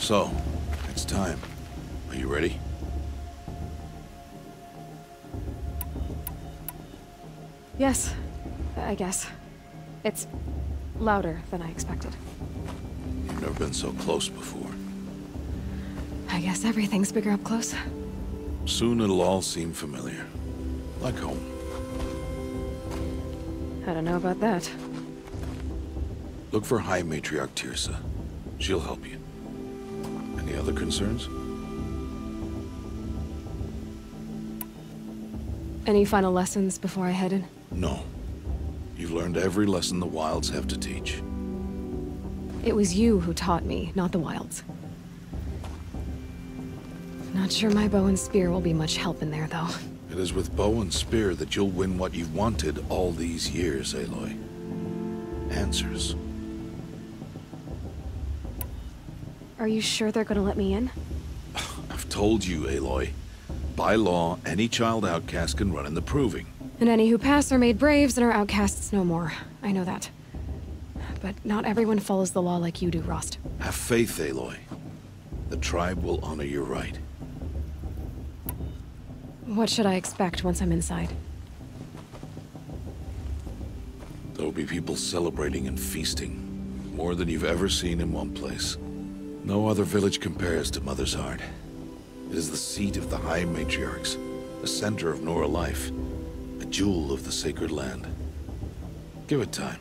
So, it's time. Are you ready? Yes, I guess. It's louder than I expected. You've never been so close before. I guess everything's bigger up close. Soon it'll all seem familiar. Like home. I don't know about that. Look for High Matriarch Teersa. She'll help you. Any other concerns? Any final lessons before I head in? No. You've learned every lesson the Wilds have to teach. It was you who taught me, not the Wilds. Not sure my bow and spear will be much help in there, though. It is with bow and spear that you'll win what you've wanted all these years, Aloy. Answers. Are you sure they're gonna let me in? I've told you, Aloy. By law, any child outcast can run in the Proving. And any who pass are made braves and are outcasts no more. I know that. But not everyone follows the law like you do, Rost. Have faith, Aloy. The tribe will honor your right. What should I expect once I'm inside? There will be people celebrating and feasting. More than you've ever seen in one place. No other village compares to Mother's Heart. It is the seat of the High Matriarchs, the center of Nora life, a jewel of the sacred land. Give it time,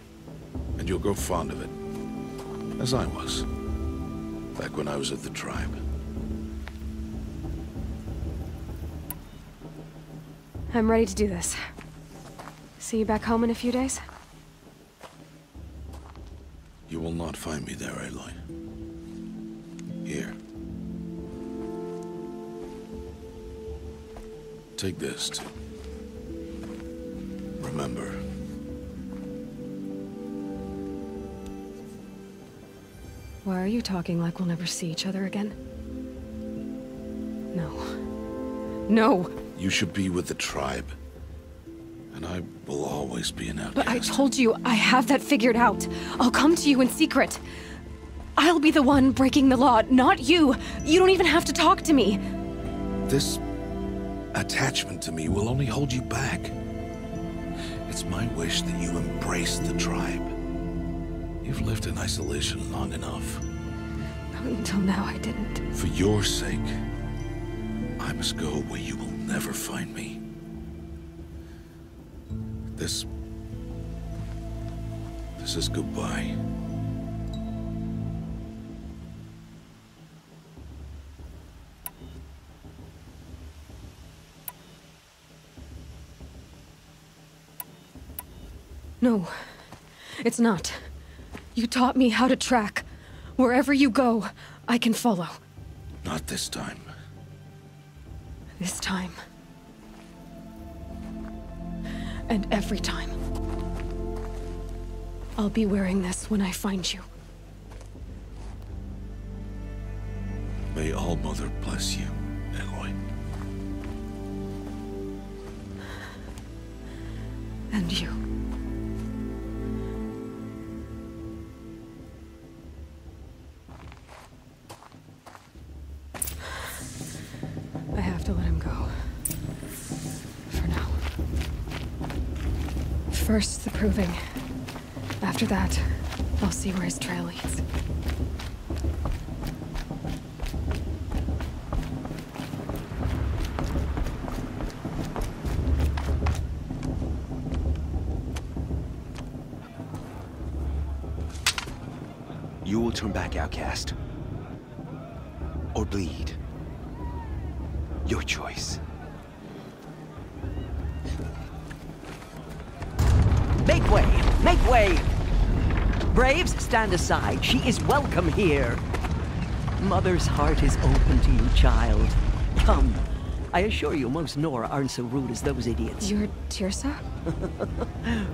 and you'll grow fond of it. As I was, back when I was at the tribe. I'm ready to do this. See you back home in a few days? You will not find me there, Aloy. Here. Take this, too. Remember. Why are you talking like we'll never see each other again? No. No! You should be with the tribe. And I will always be an outcast. But I told you, I have that figured out. I'll come to you in secret. I'll be the one breaking the law, not you. You don't even have to talk to me. This attachment to me will only hold you back. It's my wish that you embrace the tribe. You've lived in isolation long enough. Until now, I didn't. For your sake, I must go where you will never find me. This is goodbye. No, it's not. You taught me how to track. Wherever you go, I can follow. Not this time. This time. And every time. I'll be wearing this when I find you. May All-Mother bless you, Aloy. And you. I have to let him go. For now. First, the Proving. After that, I'll see where his trail leads. You will turn back, outcast. Or bleed. Your choice. Make way! Make way! Braves, stand aside. She is welcome here. Mother's heart is open to you, child. Come. I assure you, most Nora aren't so rude as those idiots. You're Teersa?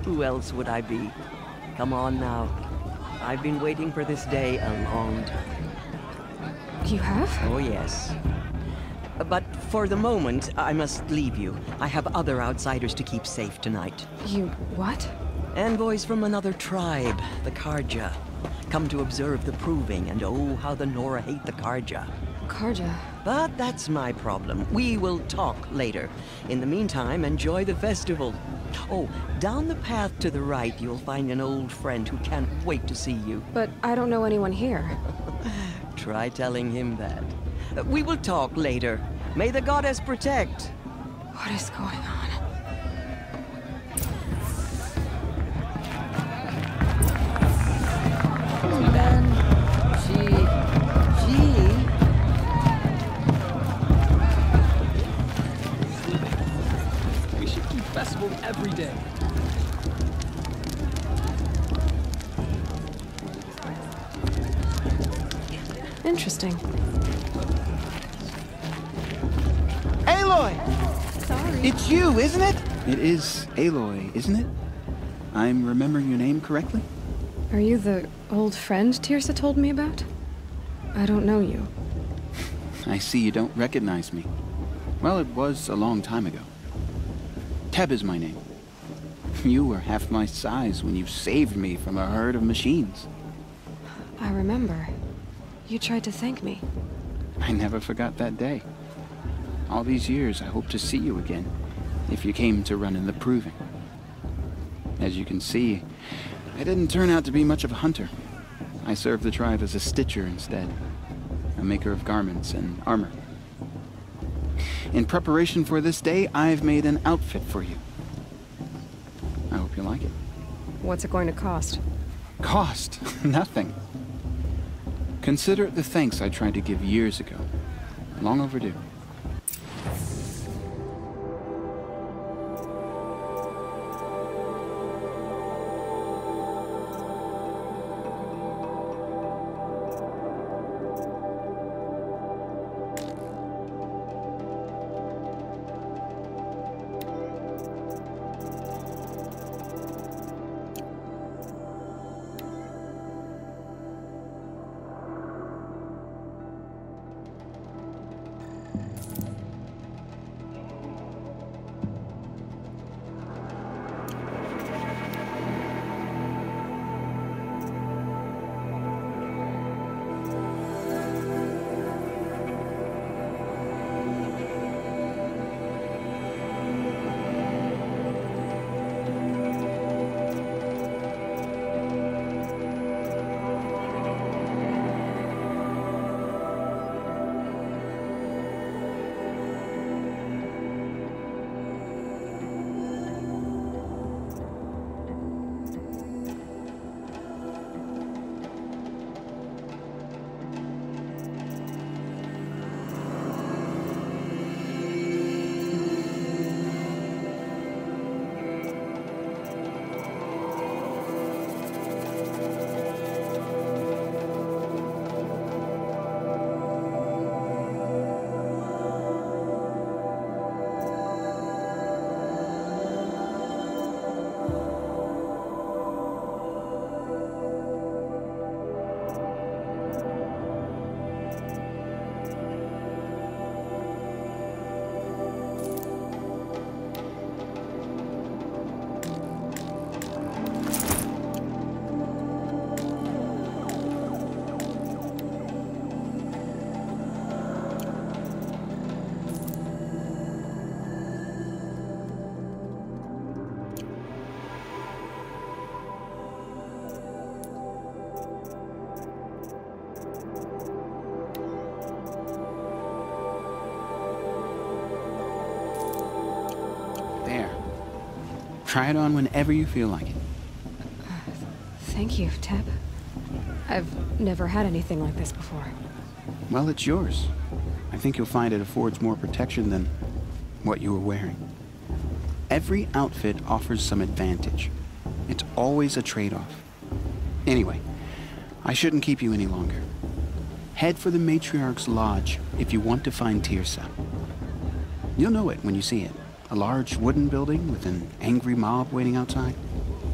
Who else would I be? Come on now. I've been waiting for this day a long time. You have? Oh, yes. But for the moment, I must leave you. I have other outsiders to keep safe tonight. You what? Envoys from another tribe, the Carja. come to observe the proving, and oh, how the Nora hate the Carja. Carja. But that's my problem. We will talk later. In the meantime, enjoy the festival. Oh, down the path to the right, you'll find an old friend who can't wait to see you. But I don't know anyone here. Try telling him that. We will talk later. May the goddess protect. What is going on? We should keep festival every day. Interesting. Aloy! Sorry. It's you, isn't it? It is Aloy, isn't it? I'm remembering your name correctly? Are you the old friend Teersa told me about? I don't know you. I see you don't recognize me. Well, it was a long time ago. Teb is my name. You were half my size when you saved me from a herd of machines. I remember. You tried to thank me. I never forgot that day. All these years, I hope to see you again, if you came to run in the proving. As you can see, I didn't turn out to be much of a hunter. I served the tribe as a stitcher instead, a maker of garments and armor. In preparation for this day, I've made an outfit for you. I hope you like it. What's it going to cost? Cost? Nothing. Consider it the thanks I tried to give years ago. Long overdue. Try it on whenever you feel like it. Thank you, Teb. I've never had anything like this before. Well, it's yours. I think you'll find it affords more protection than what you were wearing. Every outfit offers some advantage. It's always a trade-off. Anyway, I shouldn't keep you any longer. Head for the Matriarch's Lodge if you want to find Teersa. You'll know it when you see it. A large wooden building with an angry mob waiting outside.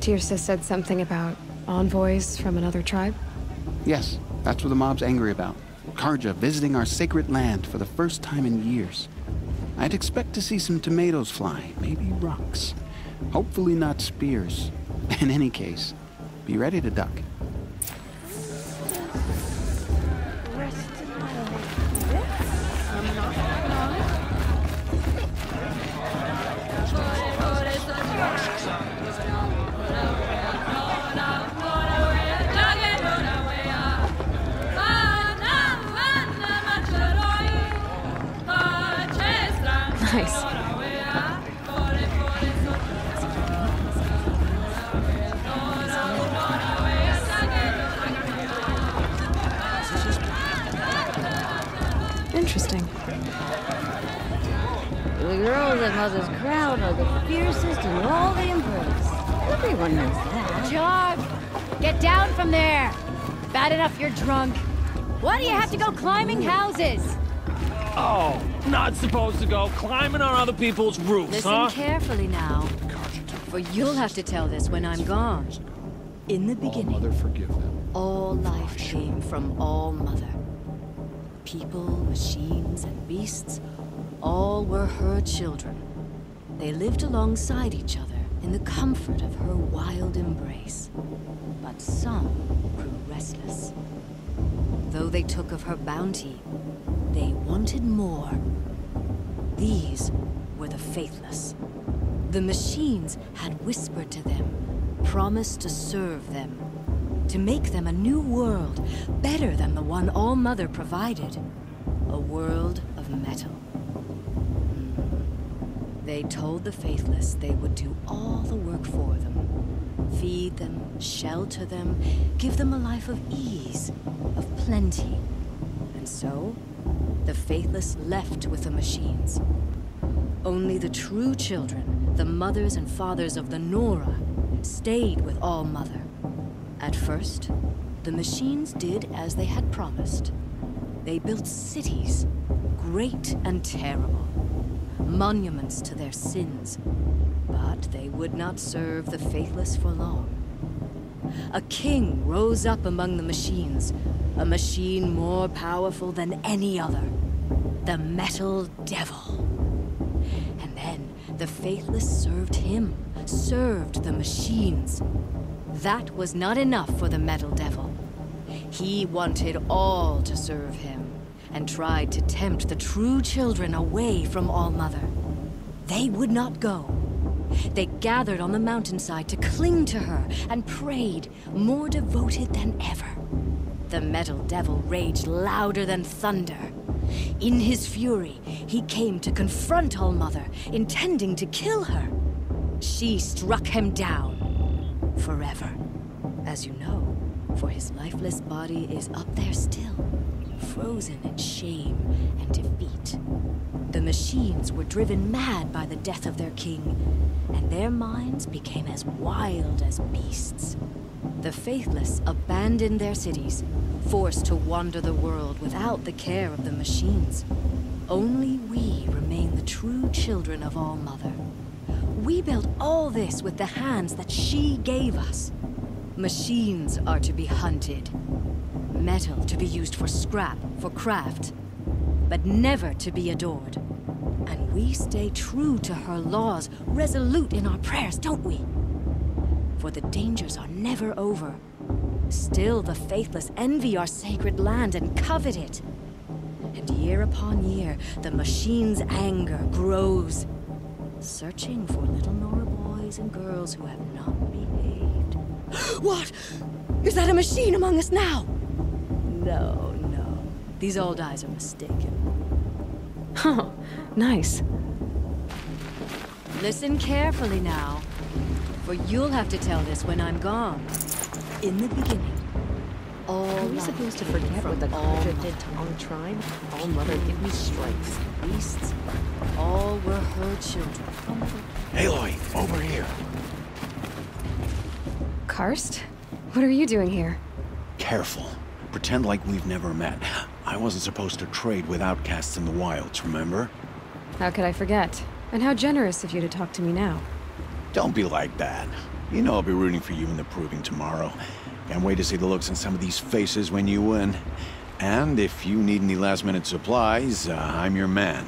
Teersa said something about envoys from another tribe? Yes, that's what the mob's angry about. Carja visiting our sacred land for the first time in years. I'd expect to see some tomatoes fly, maybe rocks. Hopefully not spears. In any case, be ready to duck. interesting. The girls at Mother's Crown are the fiercest in all the Embrace. Everyone knows that. Jog! Get down from there! Bad enough you're drunk. Why do you have to go climbing houses? Oh, not supposed to go climbing on other people's roofs, Listen huh? carefully now, for you'll have to tell this when I'm gone. In the beginning, All Mother forgive them. all life came from All Mother. People, machines, and beasts, all were her children. They lived alongside each other in the comfort of her wild embrace. But some grew restless. Though they took of her bounty, they wanted more. These were the faithless. The machines had whispered to them, promised to serve them, to make them a new world, better than the one All Mother provided. A world of metal. They told the faithless they would do all the work for them. Feed them, shelter them, give them a life of ease, of plenty. And so, the faithless left with the machines. Only the true children, the mothers and fathers of the Nora, stayed with All Mother. At first, the machines did as they had promised. They built cities, great and terrible, monuments to their sins. But they would not serve the faithless for long. A king rose up among the machines, a machine more powerful than any other, the Metal Devil. And then the faithless served him, served the machines. That was not enough for the Metal Devil. He wanted all to serve him, and tried to tempt the true children away from All Mother. They would not go. They gathered on the mountainside to cling to her and prayed, more devoted than ever. The Metal Devil raged louder than thunder. In his fury, he came to confront All Mother, intending to kill her. She struck him down. Forever. As you know, for his lifeless body is up there still, frozen in shame and defeat. The machines were driven mad by the death of their king, and their minds became as wild as beasts. The faithless abandoned their cities, forced to wander the world without the care of the machines. Only we remain the true children of All Mother. We built all this with the hands that she gave us. Machines are to be hunted. Metal to be used for scrap, for craft. But never to be adored. And we stay true to her laws, resolute in our prayers, don't we? For the dangers are never over. Still the faithless envy our sacred land and covet it. And year upon year, the machine's anger grows, searching for little Nora boys and girls who have not behaved. What? Is that a machine among us now? No, no. These old eyes are mistaken. Oh, nice. Listen carefully now, for you'll have to tell this when I'm gone. In the beginning, all Are we supposed to forget what the Carja did to Ontrine? All Mother give me strength. Beasts, all were her children. Aloy, over here. Karst? What are you doing here? Careful. Pretend like we've never met. I wasn't supposed to trade with outcasts in the wilds, remember? How could I forget? And how generous of you to talk to me now. Don't be like that. You know I'll be rooting for you in the proving tomorrow. Can't wait to see the looks on some of these faces when you win. And if you need any last-minute supplies, I'm your man.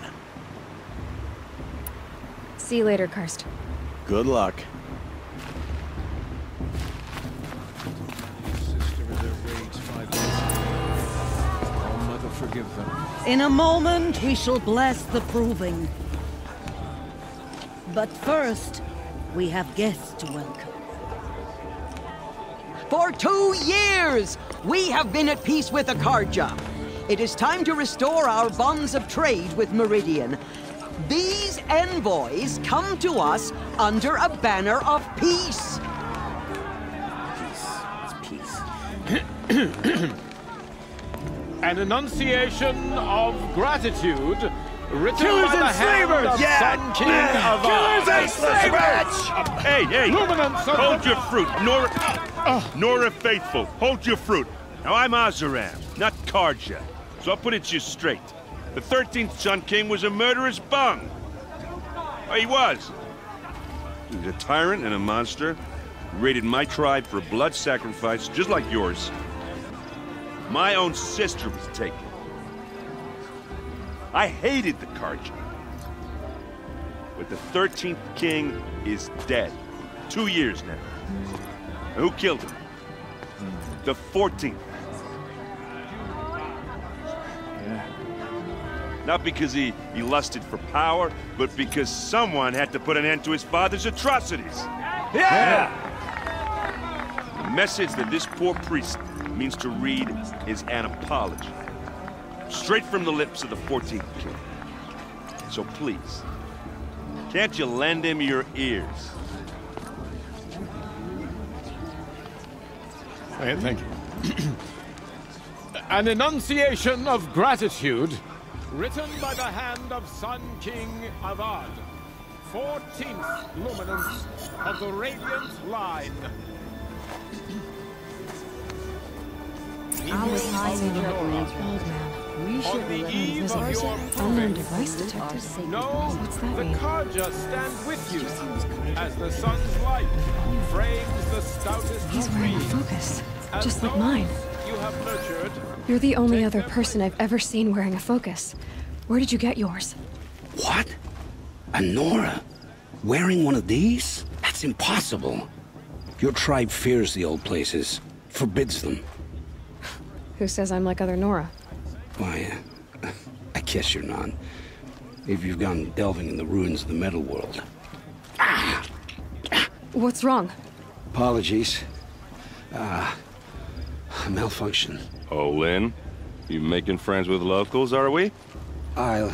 See you later, Karst. Good luck. Forgive them. In a moment, we shall bless the proving. But first, we have guests to welcome. For 2 years, we have been at peace with the Carja. It is time to restore our bonds of trade with Meridian. These envoys come to us under a banner of peace. Peace. It's peace. An enunciation of gratitude written Killers by the and hand slavers! of Sun King of Killers and slavers! Hey, hey! Luminance of Hold your fruit, Nora Faithful. Hold your fruit. Now I'm Azaram, not Karja, so I'll put it just straight. The 13th Sun King was a murderous bung. Oh, he was. He was a tyrant and a monster. He raided my tribe for blood sacrifice, just like yours. My own sister was taken. I hated the Karja. But the 13th king is dead. 2 years now. And who killed him? The 14th. Yeah. Not because he lusted for power, but because someone had to put an end to his father's atrocities. Yeah! The message that this poor priest means to read is an apology. Straight from the lips of the 14th king. So please, can't you lend him your ears? Thank you. An enunciation of gratitude written by the hand of Sun King Avad, 14th luminance of the Radiant Line. I was hiding in old man. We should On the let eve him of visit. your Unknown proving, device detector. no, What's that the mean? Karja stand with you as the sun's light frames the stoutest He's wearing a tree. focus, As just like those mine. You have nurtured. You're the only other person I've ever seen wearing a focus. Where did you get yours? What? A Nora? Wearing one of these? That's impossible. Your tribe fears the old places, forbids them. Who says I'm like other Nora? Why, I guess you're not. If you've gone delving in the ruins of the metal world. What's wrong? Apologies. Malfunction. Oh, Lynn, you making friends with locals, are we? I'll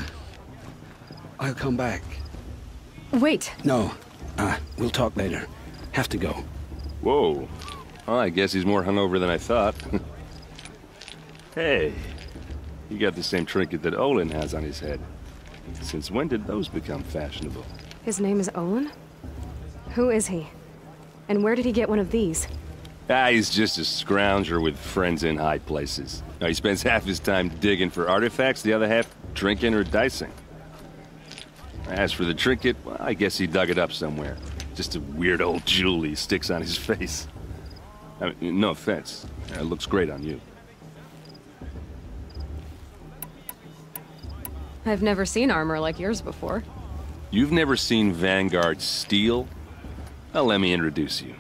come back. Wait. No, we'll talk later. Have to go. Whoa. Well, I guess he's more hungover than I thought. Hey, you got the same trinket that Olin has on his head. Since when did those become fashionable? His name is Olin? Who is he? And where did he get one of these? He's just a scrounger with friends in high places. Now, he spends half his time digging for artifacts, the other half drinking or dicing. As for the trinket, well, I guess he dug it up somewhere. Just a weird old jewel he sticks on his face. I mean, no offense. It looks great on you. I've never seen armor like yours before. You've never seen Vanguard steel? Well, let me introduce you.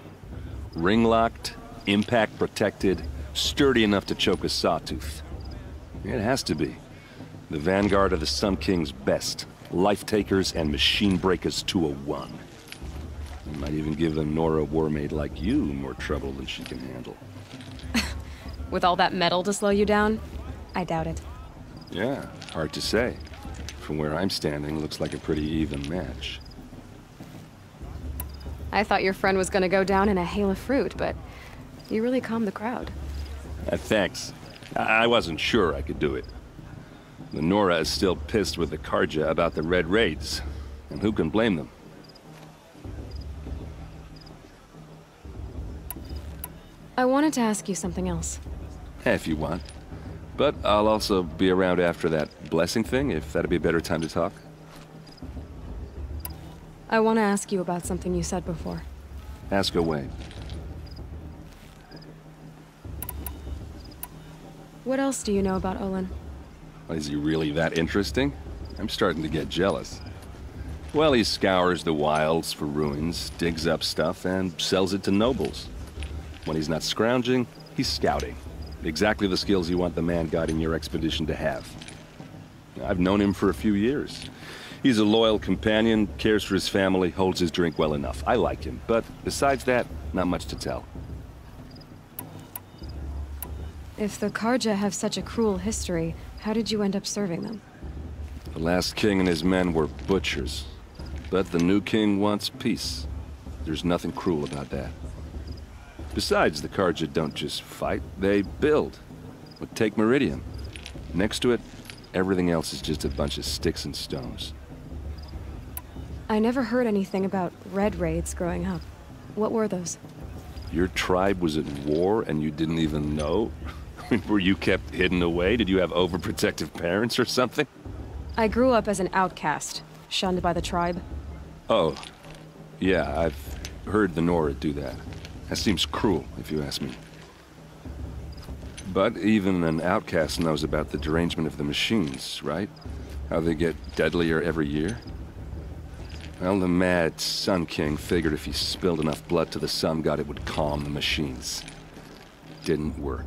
Ring-locked, impact-protected, sturdy enough to choke a sawtooth. It has to be. The Vanguard of the Sun King's best. Life-takers and machine-breakers to a one. You might even give a Nora Warmaid like you more trouble than she can handle. With all that metal to slow you down? I doubt it. Yeah, hard to say. From where I'm standing, looks like a pretty even match. I thought your friend was gonna go down in a hail of fruit, but you really calmed the crowd. Thanks. I wasn't sure I could do it. The Nora is still pissed with the Karja about the Red Raids, and who can blame them? I wanted to ask you something else. If you want. But I'll also be around after that blessing thing, if that'd be a better time to talk. I want to ask you about something you said before. Ask away. What else do you know about Olin? Is he really that interesting? I'm starting to get jealous. Well, he scours the wilds for ruins, digs up stuff, and sells it to nobles. When he's not scrounging, he's scouting. Exactly the skills you want the man guiding your expedition to have. I've known him for a few years. He's a loyal companion, cares for his family, holds his drink well enough. I like him, but besides that, not much to tell. If the Karja have such a cruel history, how did you end up serving them? The last king and his men were butchers. But the new king wants peace. There's nothing cruel about that. Besides, the Karja don't just fight, they build. Take Meridian. Next to it, everything else is just a bunch of sticks and stones. I never heard anything about red raids growing up. What were those? Your tribe was at war and you didn't even know? I mean, were you kept hidden away? Did you have overprotective parents or something? I grew up as an outcast, shunned by the tribe. Oh, yeah, I've heard the Nora do that. That seems cruel, if you ask me. But even an outcast knows about the derangement of the machines, right? How they get deadlier every year? Well, the mad Sun King figured if he spilled enough blood to the Sun God, it would calm the machines. Didn't work.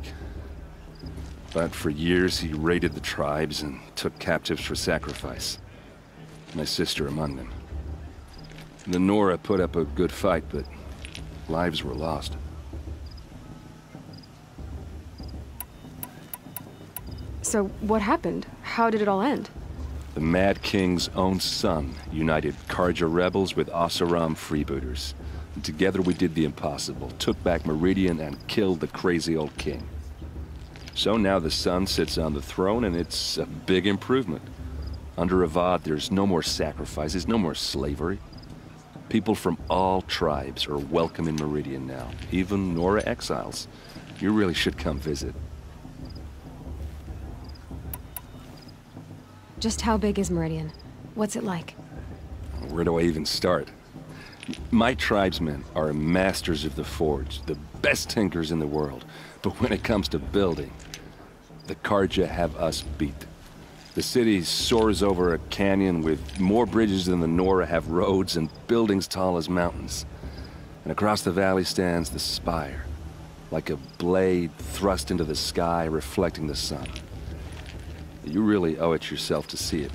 But for years, he raided the tribes and took captives for sacrifice. My sister among them. The Nora put up a good fight, but lives were lost. So what happened? How did it all end? The Mad King's own son united Carja rebels with Oseram freebooters. And together we did the impossible, took back Meridian and killed the crazy old king. So now the son sits on the throne and it's a big improvement. Under Avad, there's no more sacrifices, no more slavery. People from all tribes are welcome in Meridian now, even Nora exiles. You really should come visit. Just how big is Meridian? What's it like? Where do I even start? My tribesmen are masters of the forge, the best tinkers in the world. But when it comes to building, the Carja have us beat. The city soars over a canyon with more bridges than the Nora have roads and buildings tall as mountains. And across the valley stands the spire, like a blade thrust into the sky reflecting the sun. You really owe it yourself to see it.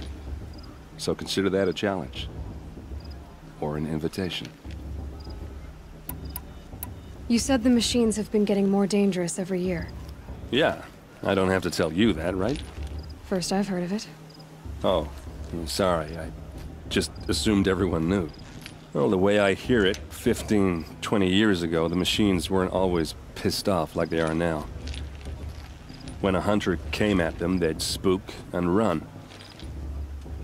So consider that a challenge. Or an invitation. You said the machines have been getting more dangerous every year. Yeah, I don't have to tell you that, right? First I've heard of it. Oh, I'm sorry. I just assumed everyone knew. Well, the way I hear it, 15, 20 years ago, the machines weren't always pissed off like they are now. When a hunter came at them, they'd spook and run.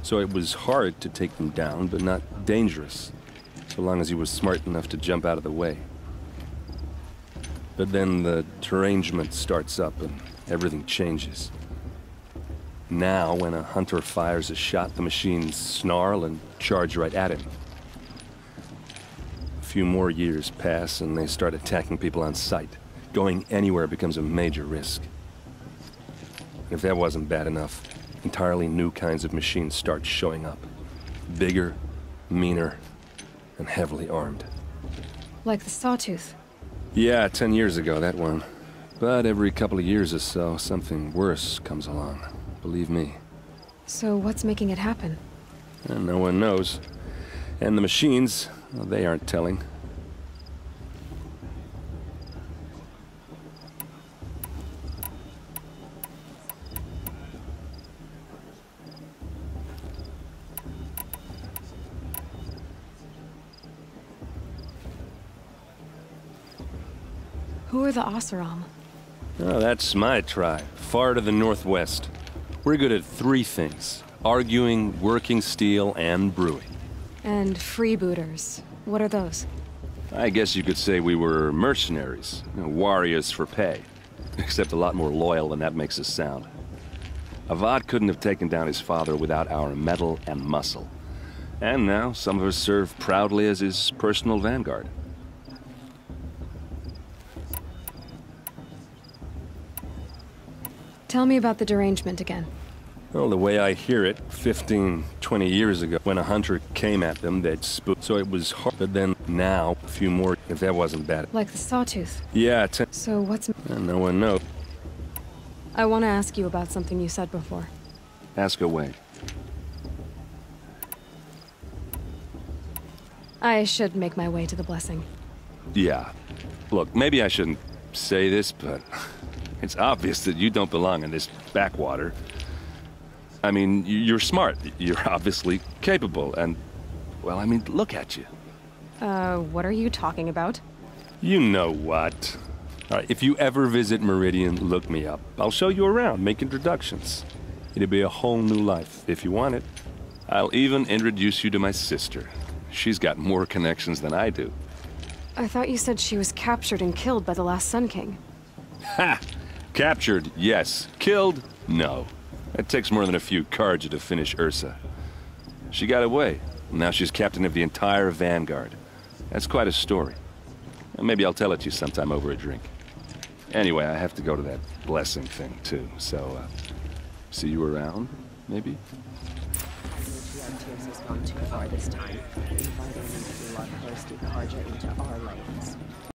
So it was hard to take them down, but not dangerous, so long as he was smart enough to jump out of the way. But then the derangement starts up and everything changes. Now, when a hunter fires a shot, the machines snarl and charge right at him. A few more years pass and they start attacking people on sight. Going anywhere becomes a major risk. If that wasn't bad enough, entirely new kinds of machines start showing up. Bigger, meaner, and heavily armed. Like the Sawtooth? Yeah, 10 years ago, that one. But every couple of years or so, something worse comes along. Believe me. So what's making it happen? And no one knows. And the machines, well, they aren't telling. Who are the Oseram? Oh, that's my tribe, far to the northwest. We're good at three things: arguing, working steel, and brewing. And freebooters. What are those? I guess you could say we were mercenaries, warriors for pay. Except a lot more loyal than that makes us sound. Avad couldn't have taken down his father without our metal and muscle. And now some of us serve proudly as his personal vanguard. Tell me about the derangement again. Well, the way I hear it, 15, 20 years ago, when a hunter came at them, they'd spook. So it was hard. But then now, a few more, if that wasn't bad. Like the Sawtooth? Yeah, So what's... No one knows. I want to ask you about something you said before. Ask away. I should make my way to the blessing. Yeah. Look, maybe I shouldn't say this, but it's obvious that you don't belong in this backwater. I mean, you're smart. You're obviously capable, and... well, I mean, look at you. What are you talking about? You know what. All right, if you ever visit Meridian, look me up. I'll show you around, make introductions. It'll be a whole new life, if you want it. I'll even introduce you to my sister. She's got more connections than I do. I thought you said she was captured and killed by the last Sun King. Ha! Captured, yes. Killed, no. It takes more than a few Carja to finish Ursa. She got away. Now she's captain of the entire Vanguard. That's quite a story. Maybe I'll tell it to you sometime over a drink. Anyway, I have to go to that blessing thing, too. So, see you around, maybe? Tears has gone too far this time. Inviting them to bloodthirsty Carja into our lanes.